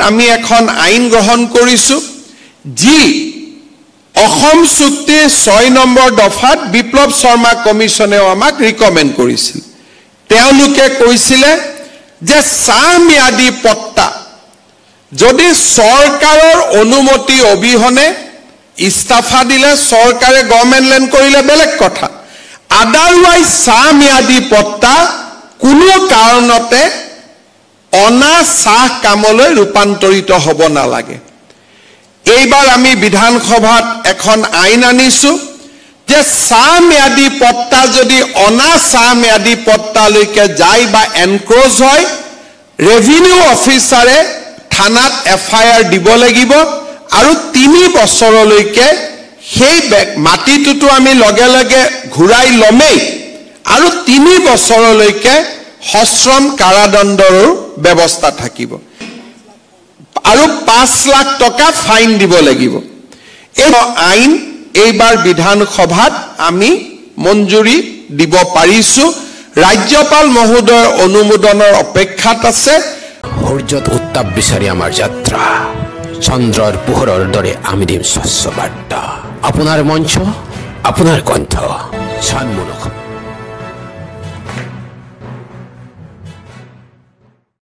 আমি এখন আইন গ্ৰহণ কৰিছো যি অসম চুক্তিৰ 6 নম্বৰ দফাত বিপ্লৱ শৰ্মা কমিছনেও আমাক ৰিকমেণ্ড কৰিছিল তেওঁলোকে কৈছিলে যে সাম্যাদি পট্টা যদি চৰকাৰৰ অনুমতি অবিহনে ইস্তফা দিলে চৰকাৰে গভৰ্ণমেণ্ট লেণ্ড কৰিলে বেলেগ কথা আদাৰৱাইজ সাম্যাদি পট্টা কোনো কাৰণতে অনা চাহ কামলৈ ৰূপান্তৰিত হ'ব নালাগে এইবাৰ আমি বিধানসভাত এখন আইন আনিছো যে সাম্যাদি পট্টা যদি অনা সাম্যাদি পট্টালৈকে যায় বা এনক্ৰোচ হয় ৰেভিনিউ অফিচাৰে থানাত এফআইআৰ দিব লাগিব আৰু 3 বছৰলৈকে সেই মাটিটোতো আমি লগে লগে ঘূৰাই লমেই আৰু 3 বছৰলৈকে সশ্ৰম কাৰাদণ্ডৰ ব্যৱস্থা থাকিব আৰু 5 লাখ টকা ফাইন দিব লাগিব এই আইন এইবাৰ বিধানসভাত আমি মঞ্জুৰি দিব পাৰিছো ৰাজ্যপাল মহোদয়ৰ অনুমোদনৰ অপেক্ষাত আছে সূৰ্যত উত্তাপ বিচাৰি আমাৰ যাত্ৰা চন্দ্ৰৰ পোহৰৰ দৰে আমি দিম স্বচ্ছ বাৰ্তা আপোনাৰ মঞ্চ আপোনাৰ কণ্ঠ চানমুখ